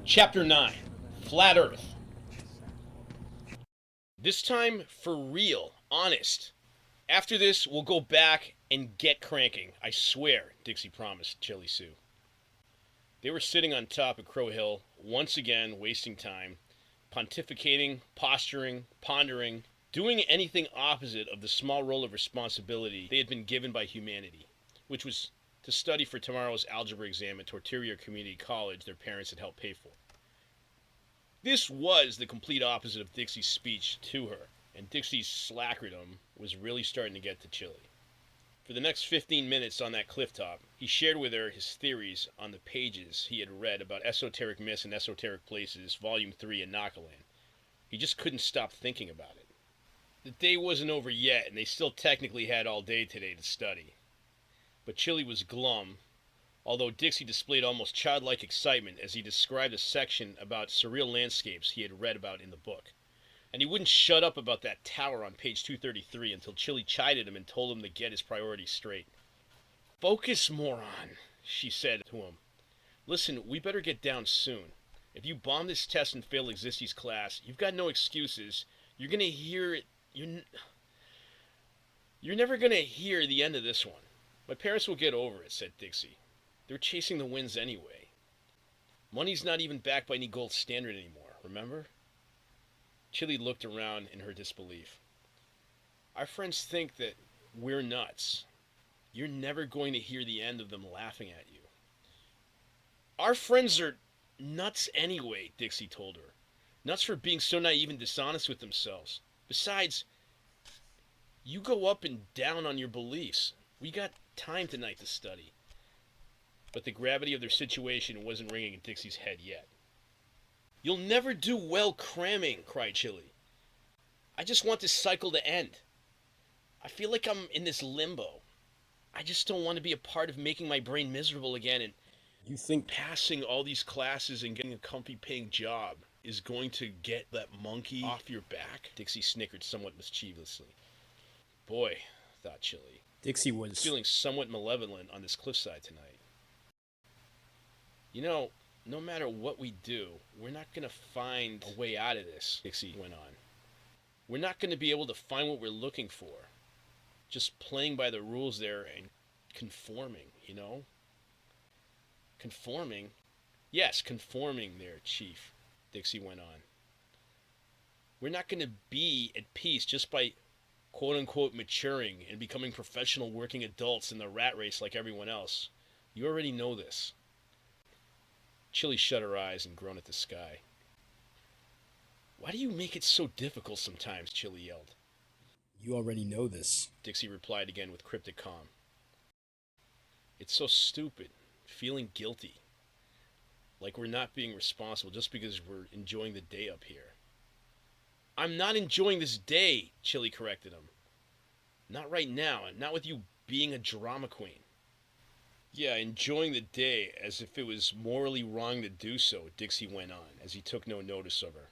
Chapter 9 Flat Earth. This time for real, honest. After this, we'll go back and get cranking. I swear, Dixie promised Chili Sue. They were sitting on top of Crow Hill, once again wasting time, pontificating, posturing, pondering, doing anything opposite of the small role of responsibility they had been given by humanity, which was to study for tomorrow's algebra exam at Tortilla Community College their parents had helped pay for. This was the complete opposite of Dixie's speech to her, and Dixie's slackerdom was really starting to get to Chili. For the next 15 minutes on that cliff top, he shared with her his theories on the pages he had read about Esoteric Myths and Esoteric Places, Volume 3 in Nakaland. He just couldn't stop thinking about it. The day wasn't over yet, and they still technically had all day today to study. But Chili was glum, although Dixie displayed almost childlike excitement as he described a section about surreal landscapes he had read about in the book. And he wouldn't shut up about that tower on page 233 until Chili chided him and told him to get his priorities straight. "Focus, moron," she said to him. "Listen, we better get down soon. If you bomb this test and fail Existi's class, you've got no excuses. You're gonna hear it. You're never gonna hear the end of this one. My parents will get over it," said Dixie. "They're chasing the winds anyway. Money's not even backed by any gold standard anymore, remember?" Chili looked around in her disbelief. "Our friends think that we're nuts. You're never going to hear the end of them laughing at you." "Our friends are nuts anyway," Dixie told her. "Nuts for being so naive and dishonest with themselves. Besides, you go up and down on your beliefs. We got time tonight to study." But the gravity of their situation wasn't ringing in Dixie's head yet. "You'll never do well cramming," cried Chili. "I just want this cycle to end. I feel like I'm in this limbo. I just don't want to be a part of making my brain miserable again, and you think passing all these classes and getting a comfy paying job is going to get that monkey off your back?" Dixie snickered somewhat mischievously. Boy, thought Chili. Dixie was feeling somewhat malevolent on this cliffside tonight. "You know, no matter what we do, we're not going to find a way out of this," Dixie went on. "We're not going to be able to find what we're looking for. Just playing by the rules there and conforming, you know?" "Conforming?" "Yes, conforming there, Chief," Dixie went on. "We're not going to be at peace just by quote-unquote maturing and becoming professional working adults in the rat race like everyone else. You already know this." Chili shut her eyes and groaned at the sky. "Why do you make it so difficult sometimes?" Chili yelled. "You already know this," Dixie replied again with cryptic calm. "It's so stupid, feeling guilty. Like we're not being responsible just because we're enjoying the day up here." "I'm not enjoying this day," Chili corrected him. "Not right now, and not with you being a drama queen." "Yeah, enjoying the day as if it was morally wrong to do so," Dixie went on, as he took no notice of her.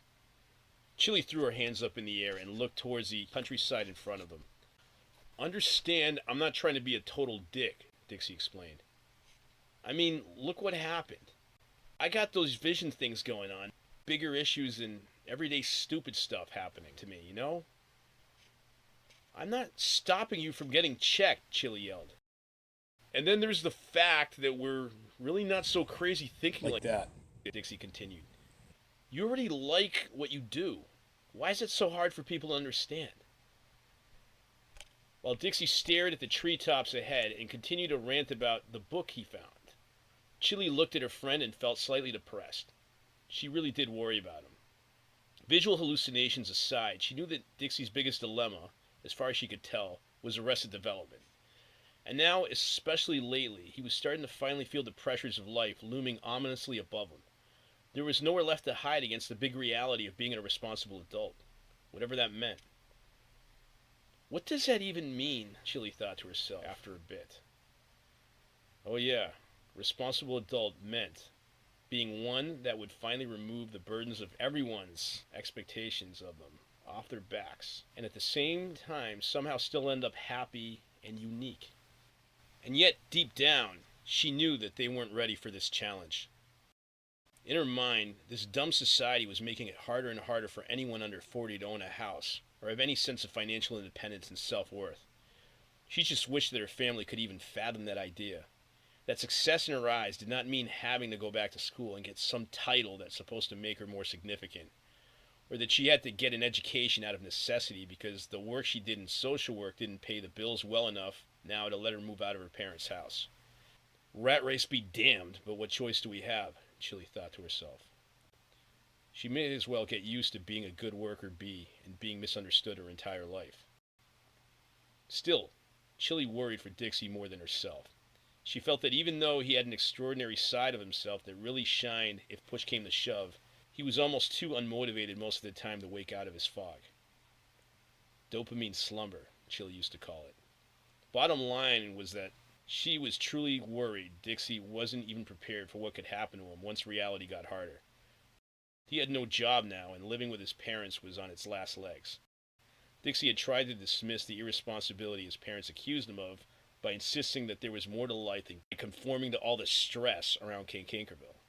Chili threw her hands up in the air and looked towards the countryside in front of them. "Understand, I'm not trying to be a total dick," Dixie explained. "I mean, look what happened. I got those vision things going on, bigger issues than everyday stupid stuff happening to me, you know?" "I'm not stopping you from getting checked," Chili yelled. "And then there's the fact that we're really not so crazy thinking like that," Dixie continued. "You already like what you do. Why is it so hard for people to understand?" While Dixie stared at the treetops ahead and continued to rant about the book he found, Chili looked at her friend and felt slightly depressed. She really did worry about him. Visual hallucinations aside, she knew that Dixie's biggest dilemma, as far as she could tell, was Arrested Development. And now, especially lately, he was starting to finally feel the pressures of life looming ominously above him. There was nowhere left to hide against the big reality of being a responsible adult, whatever that meant. What does that even mean, Chili thought to herself after a bit. Oh yeah, responsible adult meant being one that would finally remove the burdens of everyone's expectations of them off their backs, and at the same time somehow still end up happy and unique. And yet, deep down, she knew that they weren't ready for this challenge. In her mind, this dumb society was making it harder and harder for anyone under 40 to own a house or have any sense of financial independence and self-worth. She just wished that her family could even fathom that idea. That success in her eyes did not mean having to go back to school and get some title that's supposed to make her more significant, or that she had to get an education out of necessity because the work she did in social work didn't pay the bills well enough now to let her move out of her parents' house. Rat race be damned, but what choice do we have? Chili thought to herself. She may as well get used to being a good worker bee and being misunderstood her entire life. Still, Chili worried for Dixie more than herself. She felt that even though he had an extraordinary side of himself that really shined if push came to shove, he was almost too unmotivated most of the time to wake out of his fog. Dopamine slumber, Chili used to call it. Bottom line was that she was truly worried Dixie wasn't even prepared for what could happen to him once reality got harder. He had no job now, and living with his parents was on its last legs. Dixie had tried to dismiss the irresponsibility his parents accused him of by insisting that there was more to life than conforming to all the stress around Kinkerville.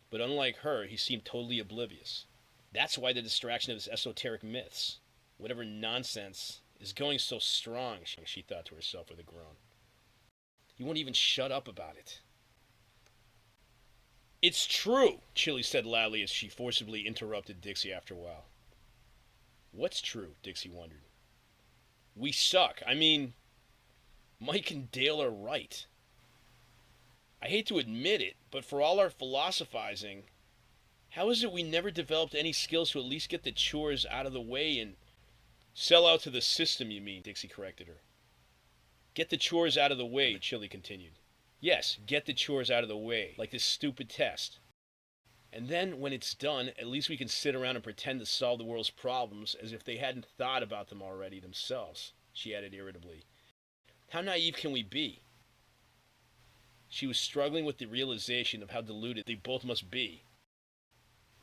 But unlike her, he seemed totally oblivious. That's why the distraction of his esoteric myths, whatever nonsense, is going so strong, she thought to herself with a groan. He won't even shut up about it. It's true, Chili said loudly as she forcibly interrupted Dixie after a while. What's true? Dixie wondered. We suck. I mean, Mike and Dale are right. I hate to admit it, but for all our philosophizing, how is it we never developed any skills to at least get the chores out of the way and sell out to the system, you mean? Dixie corrected her. Get the chores out of the way, Chili continued. Yes, get the chores out of the way, like this stupid test. And then, when it's done, at least we can sit around and pretend to solve the world's problems as if they hadn't thought about them already themselves, she added irritably. How naive can we be? She was struggling with the realization of how deluded they both must be.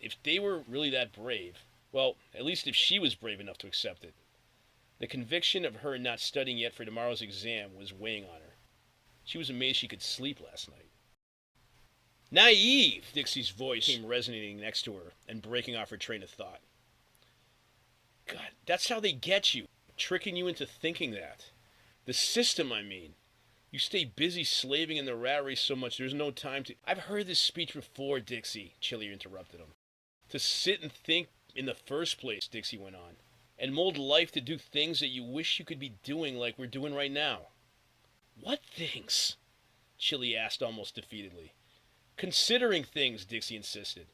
If they were really that brave, well, at least if she was brave enough to accept it. The conviction of her not studying yet for tomorrow's exam was weighing on her. She was amazed she could sleep last night. Naive! Dixie's voice came resonating next to her and breaking off her train of thought. God, that's how they get you, tricking you into thinking that. The system, I mean. You stay busy slaving in the rat race so much there's no time to... I've heard this speech before, Dixie, Chili interrupted him. To sit and think in the first place, Dixie went on, and mold life to do things that you wish you could be doing like we're doing right now. What things? Chili asked almost defeatedly. Considering things, Dixie insisted.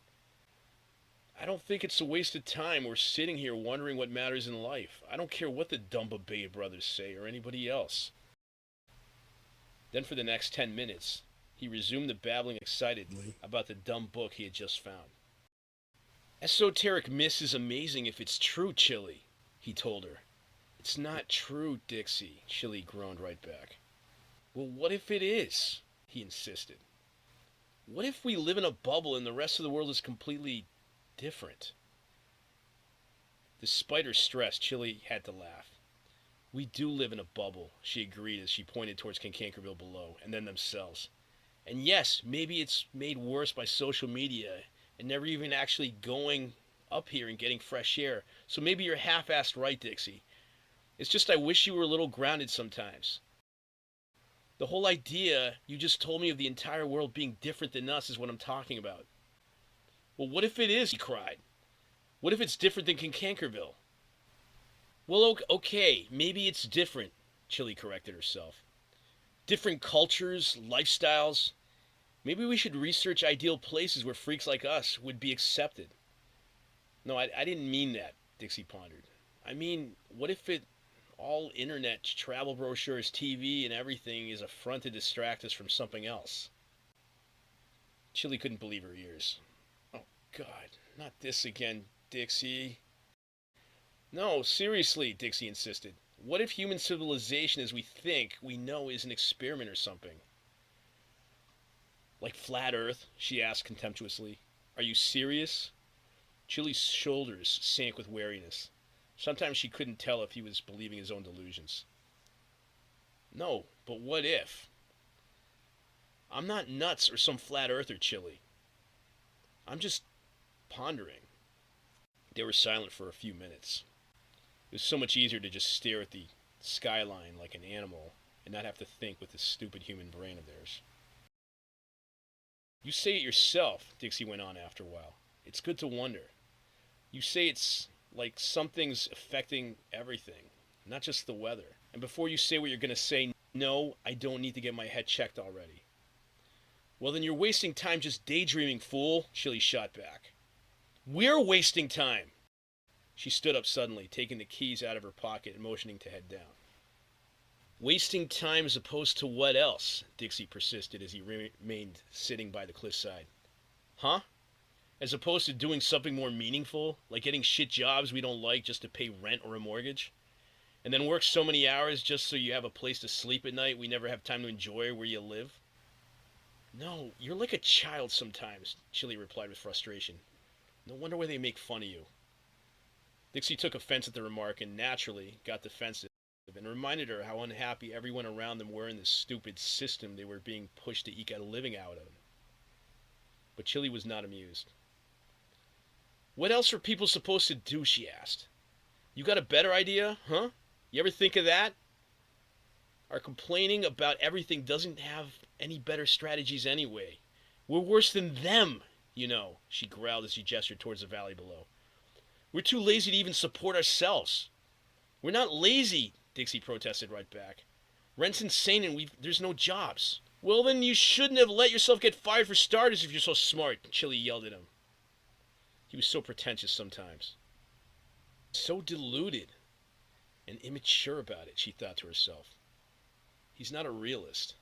I don't think it's a waste of time. We're sitting here wondering what matters in life. I don't care what the Dumba brothers say or anybody else. Then for the next 10 minutes, he resumed the babbling excitedly about the dumb book he had just found. Esoteric myths is amazing if it's true, Chili, he told her. It's not true, Dixie, Chili groaned right back. Well, what if it is? He insisted. What if we live in a bubble and the rest of the world is completely different? Despite her stress, Chili had to laugh. We do live in a bubble, she agreed as she pointed towards Kinkerville below, and then themselves. And yes, maybe it's made worse by social media and never even actually going up here and getting fresh air. So maybe you're half-assed right, Dixie. It's just I wish you were a little grounded sometimes. The whole idea you just told me of the entire world being different than us is what I'm talking about. Well, what if it is? He cried. What if it's different than Kinkerville? Well, okay, maybe it's different, Chili corrected herself. Different cultures, lifestyles. Maybe we should research ideal places where freaks like us would be accepted. No, I didn't mean that, Dixie pondered. I mean, what if all internet, travel brochures, TV, and everything is a front to distract us from something else? Chili couldn't believe her ears. Oh, God, not this again, Dixie. No, seriously, Dixie insisted. What if human civilization as we think we know is an experiment or something? Like flat Earth? She asked contemptuously. Are you serious? Chili's shoulders sank with wariness. Sometimes she couldn't tell if he was believing his own delusions. No, but what if? I'm not nuts or some flat earther, Chili. I'm just pondering. They were silent for a few minutes. It was so much easier to just stare at the skyline like an animal and not have to think with this stupid human brain of theirs. You say it yourself, Dixie went on after a while. It's good to wonder. You say it's like something's affecting everything, not just the weather. And before you say what you're going to say, no, I don't need to get my head checked already. Well, then you're wasting time just daydreaming, fool, Chili shot back. We're wasting time. She stood up suddenly, taking the keys out of her pocket and motioning to head down. Wasting time as opposed to what else? Dixie persisted as he remained sitting by the cliffside. Huh? As opposed to doing something more meaningful, like getting shit jobs we don't like just to pay rent or a mortgage? And then work so many hours just so you have a place to sleep at night we never have time to enjoy where you live? No, you're like a child sometimes, Chili replied with frustration. No wonder why they make fun of you. Dixie took offense at the remark and naturally got defensive and reminded her how unhappy everyone around them were in this stupid system they were being pushed to eke out a living out of. But Chili was not amused. What else are people supposed to do, she asked. You got a better idea, huh? You ever think of that? Our complaining about everything doesn't have any better strategies anyway. We're worse than them, you know, she growled as she gestured towards the valley below. We're too lazy to even support ourselves. We're not lazy, Dixie protested right back. Rent's insane and there's no jobs. Well, then you shouldn't have let yourself get fired for starters if you're so smart, Chili yelled at him. He was so pretentious sometimes. So deluded and immature about it, she thought to herself. He's not a realist.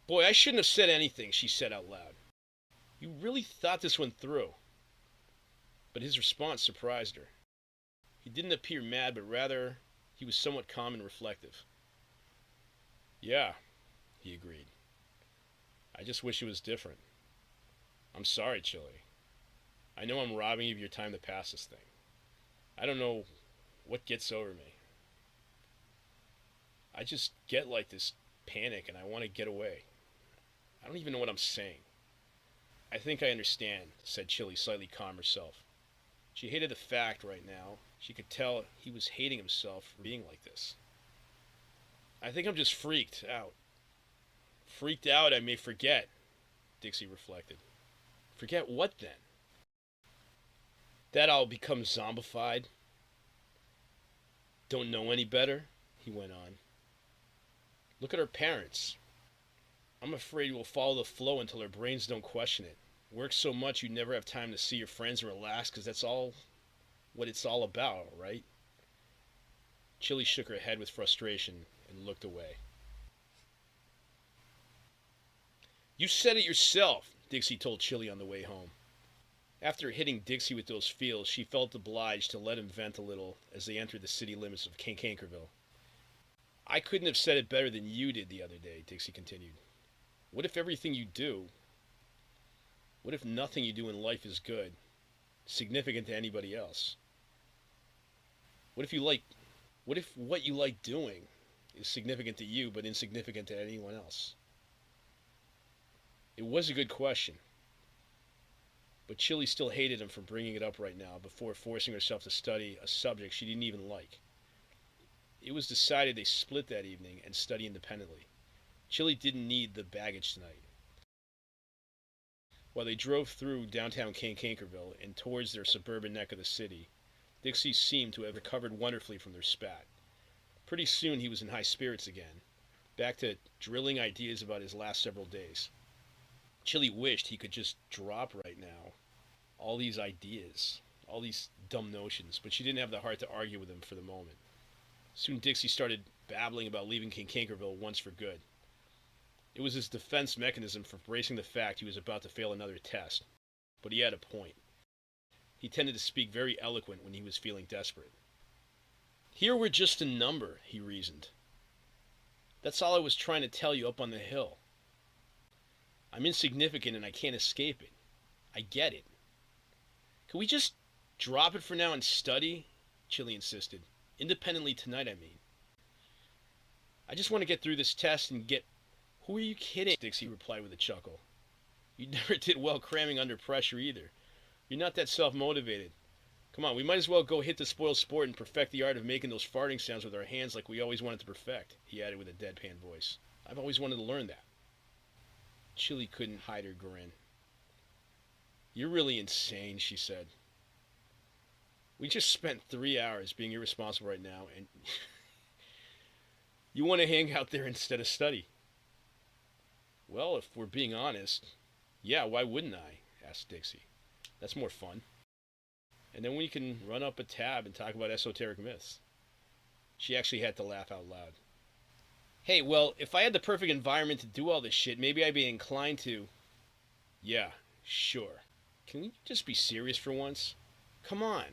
Boy, I shouldn't have said anything, she said out loud. You really thought this one through. But his response surprised her. He didn't appear mad, but rather he was somewhat calm and reflective. Yeah, he agreed. I just wish it was different. I'm sorry, Chili. I know I'm robbing you of your time to pass this thing. I don't know what gets over me. I just get like this panic and I want to get away. I don't even know what I'm saying. I think I understand, said Chili, slightly calm herself. She hated the fact right now. She could tell he was hating himself for being like this. I think I'm just freaked out. Freaked out, I may forget, Dixie reflected. Forget what then? That I'll become zombified? Don't know any better? He went on. Look at our parents. I'm afraid we'll follow the flow until our brains don't question it. Work so much you never have time to see your friends and relax because that's all what it's all about, right? Chili shook her head with frustration and looked away. You said it yourself, Dixie told Chili on the way home. After hitting Dixie with those feels, she felt obliged to let him vent a little as they entered the city limits of Cankerville. I couldn't have said it better than you did the other day, Dixie continued. What if everything you do, what if nothing you do in life is good, significant to anybody else? What if what you like doing is significant to you but insignificant to anyone else? It was a good question. But Chili still hated him for bringing it up right now before forcing herself to study a subject she didn't even like. It was decided they split that evening and study independently. Chili didn't need the baggage tonight. While they drove through downtown Cankerville and towards their suburban neck of the city, Dixie seemed to have recovered wonderfully from their spat. Pretty soon he was in high spirits again, back to drilling ideas about his last several days. Chili wished he could just drop right now all these ideas, all these dumb notions, but she didn't have the heart to argue with him for the moment. Soon Dixie started babbling about leaving Cankerville once for good. It was his defense mechanism for bracing the fact he was about to fail another test, but he had a point. He tended to speak very eloquent when he was feeling desperate. Here we're just a number, he reasoned. That's all I was trying to tell you up on the hill. I'm insignificant and I can't escape it. I get it. Can we just drop it for now and study? Chili insisted. Independently tonight, I mean. I just want to get through this test and get... Who are you kidding? Dixie replied with a chuckle. You never did well cramming under pressure either. You're not that self-motivated. Come on, we might as well go hit the spoiled sport and perfect the art of making those farting sounds with our hands like we always wanted to perfect, he added with a deadpan voice. I've always wanted to learn that. Chili couldn't hide her grin. You're really insane, she said. We just spent 3 hours being irresponsible right now, and you want to hang out there instead of study. Well, if we're being honest, yeah, why wouldn't I? Asked Dixie. That's more fun. And then we can run up a tab and talk about esoteric myths. She actually had to laugh out loud. Hey, well, if I had the perfect environment to do all this shit, maybe I'd be inclined to. Yeah, sure. Can we just be serious for once? Come on.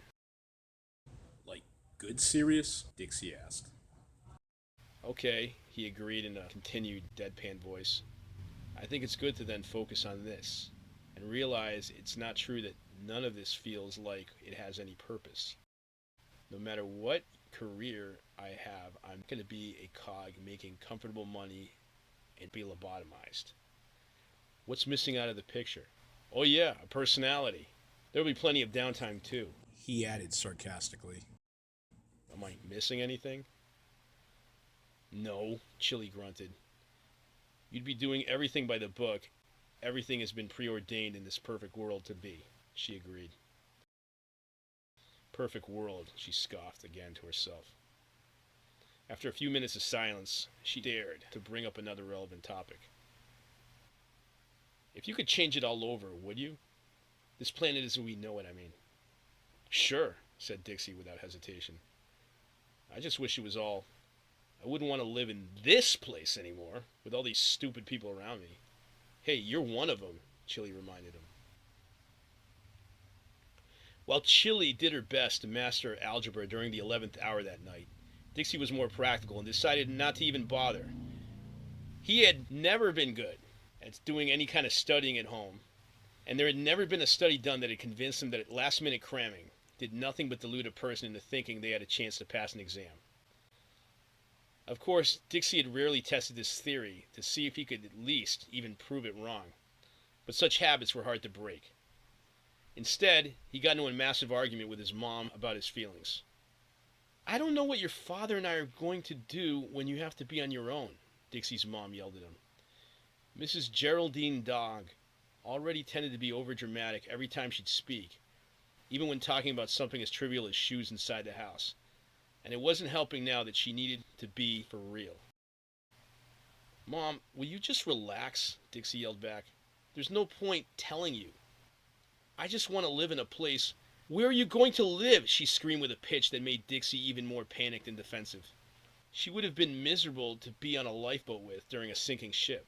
Like, good serious? Dixie asked. Okay, he agreed in a continued deadpan voice. I think it's good to then focus on this and realize it's not true that none of this feels like it has any purpose. No matter what career I have, I'm going to be a cog making comfortable money and be lobotomized. What's missing out of the picture? Oh yeah, a personality. There'll be plenty of downtime too. He added sarcastically. Am I missing anything? No, Chili grunted. You'd be doing everything by the book. Everything has been preordained in this perfect world to be, she agreed. Perfect world, she scoffed again to herself. After a few minutes of silence, she dared to bring up another relevant topic. If you could change it all over, would you? This planet as we know it, I mean. Sure, said Dixie without hesitation. I just wish it was all... I wouldn't want to live in this place anymore, with all these stupid people around me. Hey, you're one of them, Chili reminded him. While Chili did her best to master algebra during the 11th hour that night, Dixie was more practical and decided not to even bother. He had never been good at doing any kind of studying at home, and there had never been a study done that had convinced him that last-minute cramming did nothing but delude a person into thinking they had a chance to pass an exam. Of course, Dixie had rarely tested this theory to see if he could at least even prove it wrong, but such habits were hard to break. Instead, he got into a massive argument with his mom about his feelings. I don't know what your father and I are going to do when you have to be on your own, Dixie's mom yelled at him. Mrs. Geraldine Dog already tended to be overdramatic every time she'd speak, even when talking about something as trivial as shoes inside the house. And it wasn't helping now that she needed to be for real. Mom, will you just relax? Dixie yelled back. There's no point telling you. I just want to live in a place. Where are you going to live? She screamed with a pitch that made Dixie even more panicked and defensive. She would have been miserable to be on a lifeboat with during a sinking ship.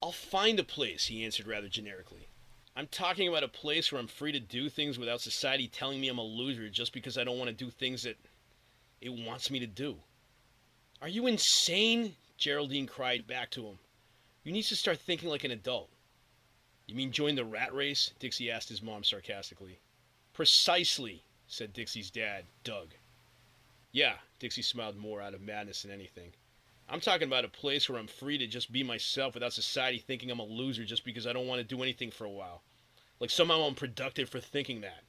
I'll find a place, he answered rather generically. I'm talking about a place where I'm free to do things without society telling me I'm a loser just because I don't want to do things that it wants me to do. Are you insane? Geraldine cried back to him. You need to start thinking like an adult. You mean join the rat race? Dixie asked his mom sarcastically. Precisely, said Dixie's dad, Doug. Yeah, Dixie smiled more out of madness than anything. I'm talking about a place where I'm free to just be myself without society thinking I'm a loser just because I don't want to do anything for a while. Like somehow I'm productive for thinking that.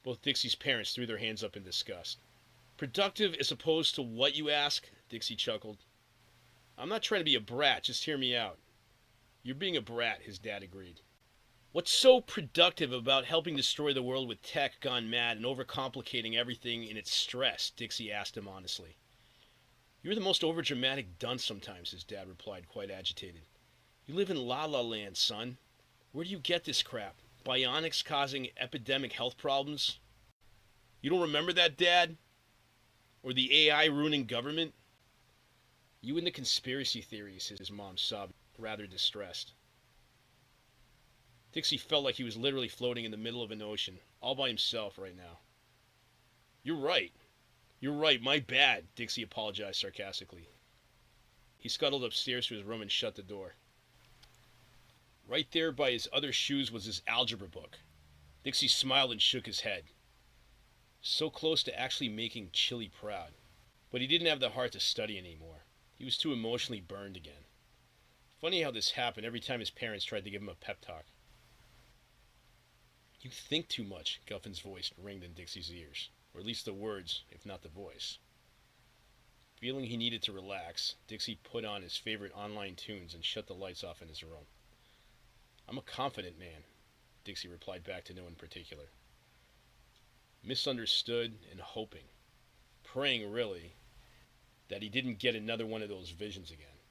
Both Dixie's parents threw their hands up in disgust. Productive as opposed to what, you ask? Dixie chuckled. I'm not trying to be a brat, just hear me out. You're being a brat, his dad agreed. What's so productive about helping destroy the world with tech gone mad and overcomplicating everything in its stress? Dixie asked him honestly. You're the most overdramatic dunce sometimes, his dad replied, quite agitated. You live in La La Land, son. Where do you get this crap? Bionics causing epidemic health problems? You don't remember that, Dad? Or the AI ruining government? You and the conspiracy theories, his mom sobbed, rather distressed. Dixie felt like he was literally floating in the middle of an ocean, all by himself right now. You're right. You're right, my bad, Dixie apologized sarcastically. He scuttled upstairs to his room and shut the door. Right there by his other shoes was his algebra book. Dixie smiled and shook his head. So close to actually making Chili proud. But he didn't have the heart to study anymore. He was too emotionally burned again. Funny how this happened every time his parents tried to give him a pep talk. You think too much, Guffin's voice ringed in Dixie's ears, or at least the words, if not the voice. Feeling he needed to relax, Dixie put on his favorite online tunes and shut the lights off in his room. I'm a confident man, Dixie replied back to no one in particular. Misunderstood and hoping, praying really, that he didn't get another one of those visions again.